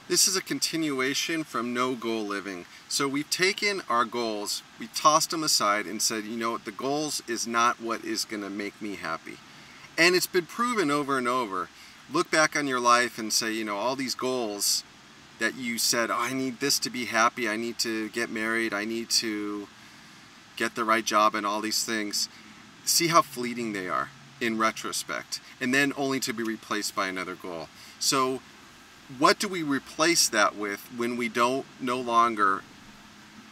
This is a continuation from no goal living. So we've taken our goals, we tossed them aside and said, you know what, the goals is not what is going to make me happy. And it's been proven over and over. Look back on your life and say, you know, all these goals that you said, oh, I need this to be happy, I need to get married, I need to get the right job and all these things. See how fleeting they are in retrospect, and then only to be replaced by another goal. So what do we replace that with when we don't no longer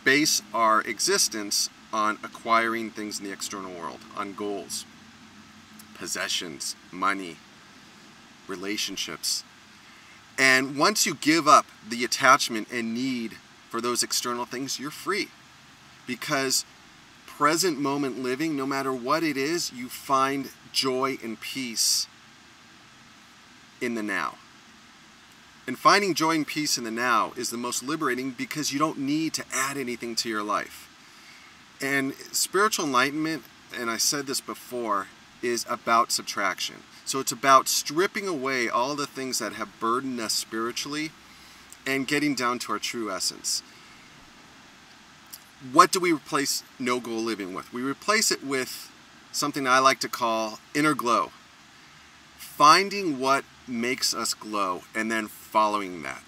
base our existence on acquiring things in the external world, on goals, possessions, money, relationships? And once you give up the attachment and need for those external things, you're free. Because present moment living, no matter what it is, you find joy and peace in the now. And finding joy and peace in the now is the most liberating, because you don't need to add anything to your life. And spiritual enlightenment, and I said this before, is about subtraction. So it's about stripping away all the things that have burdened us spiritually and getting down to our true essence. What do we replace no goal living with? We replace it with something I like to call inner glow. Finding what makes us glow and then following that.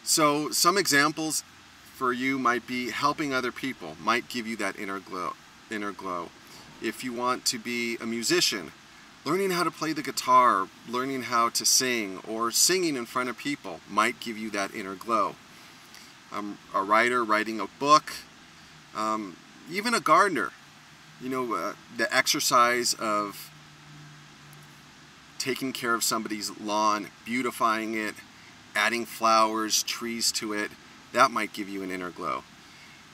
So some examples for you might be helping other people, might give you that inner glow. If you want to be a musician, learning how to play the guitar, learning how to sing, or singing in front of people might give you that inner glow. A writer writing a book, even a gardener. You know, the exercise of taking care of somebody's lawn, beautifying it, adding flowers, trees to it, that might give you an inner glow.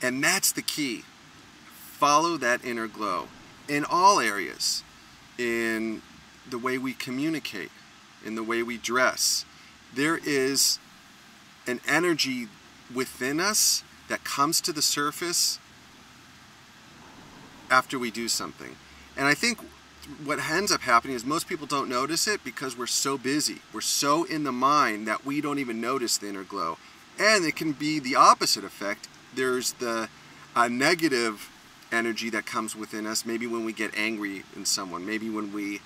And that's the key. Follow that inner glow in all areas, in the way we communicate, in the way we dress. There is an energy within us that comes to the surface after we do something. And I think what ends up happening is most people don't notice it because we're so busy. We're so in the mind that we don't even notice the inner glow. And it can be the opposite effect. There's the negative energy that comes within us, maybe when we get angry in someone, maybe when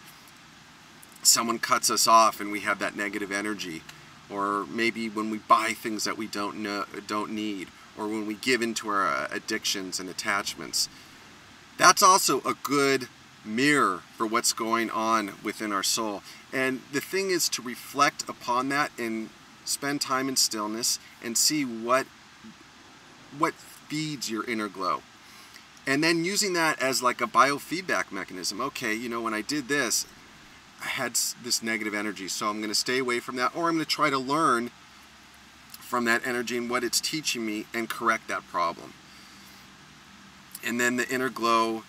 someone cuts us off and we have that negative energy, or maybe when we buy things that we don't need, or when we give into our addictions and attachments. That's also a good mirror for what's going on within our soul. And the thing is to reflect upon that and spend time in stillness and see what feeds your inner glow. And then using that as like a biofeedback mechanism. Okay, you know, when I did this, I had this negative energy, so I'm going to stay away from that, or I'm going to try to learn from that energy and what it's teaching me and correct that problem. And then the inner glow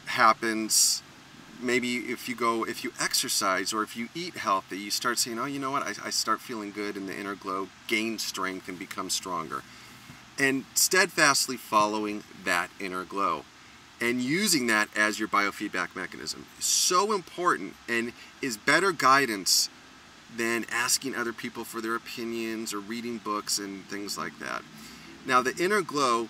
happens. Maybe if you exercise or if you eat healthy, you start saying, oh, you know what, I start feeling good, and the inner glow gains strength and becomes stronger. And steadfastly following that inner glow and using that as your biofeedback mechanism is so important, and is better guidance than asking other people for their opinions or reading books and things like that. Now, the inner glow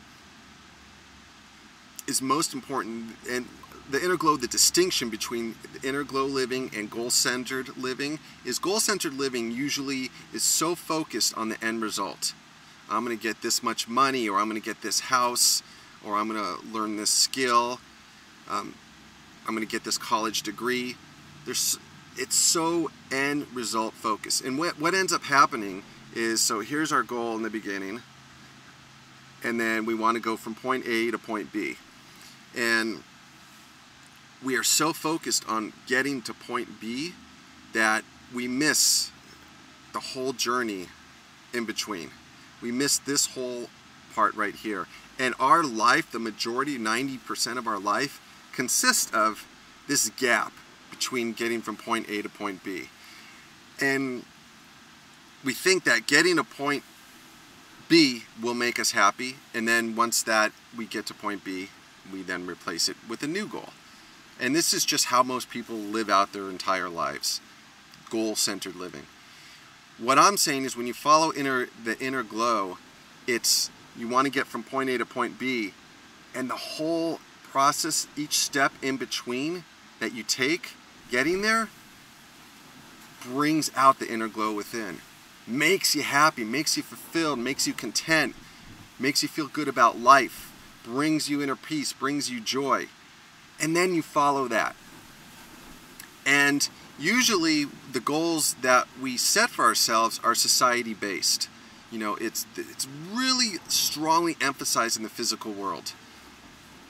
is most important, and the inner glow, the distinction between the inner glow living and goal-centered living is goal-centered living usually is so focused on the end result. I'm going to get this much money, or I'm going to get this house, or I'm going to learn this skill, I'm going to get this college degree. It's so end result focused. And what ends up happening is, so here's our goal in the beginning, and then we want to go from point A to point B. And we are so focused on getting to point B that we miss the whole journey in between. We miss this whole part right here. And our life, the majority, 90% of our life, consists of this gap between getting from point A to point B. And we think that getting to point B will make us happy, and then once that we get to point B, we then replace it with a new goal. And this is just how most people live out their entire lives, goal-centered living. what I'm saying is when you follow the inner glow, it's you want to get from point A to point B, and the whole process, each step in between that you take, getting there, brings out the inner glow within. Makes you happy, makes you fulfilled, makes you content, makes you feel good about life, brings you inner peace, brings you joy. And then you follow that. And usually the goals that we set for ourselves are society-based. You know, it's really strongly emphasized in the physical world.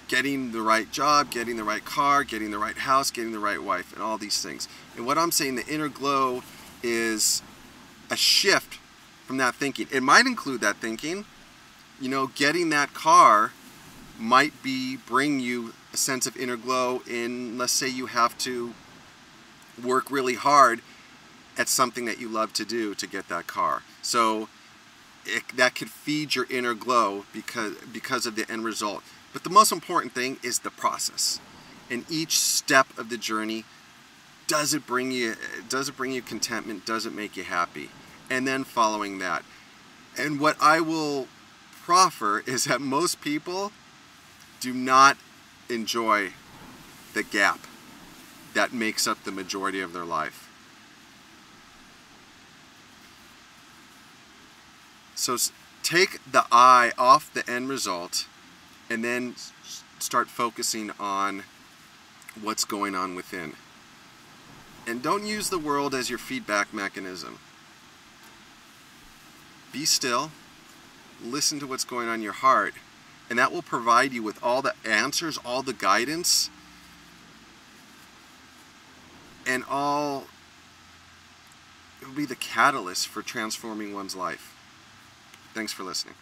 Getting the right job, getting the right car, getting the right house, getting the right wife, and all these things. And what I'm saying, the inner glow is a shift from that thinking. It might include that thinking. You know, getting that car might bring you a sense of inner glow in, let's say you have to work really hard at something that you love to do to get that car. So that could feed your inner glow because of the end result. But the most important thing is the process. And each step of the journey, does it bring you contentment? Does it make you happy? And then following that. And what I will proffer is that most people do not enjoy the gap that makes up the majority of their life. So take the eye off the end result and then start focusing on what's going on within. And don't use the world as your feedback mechanism. Be still, listen to what's going on in your heart, and that will provide you with all the answers, all the guidance, and it will be the catalyst for transforming one's life. Thanks for listening.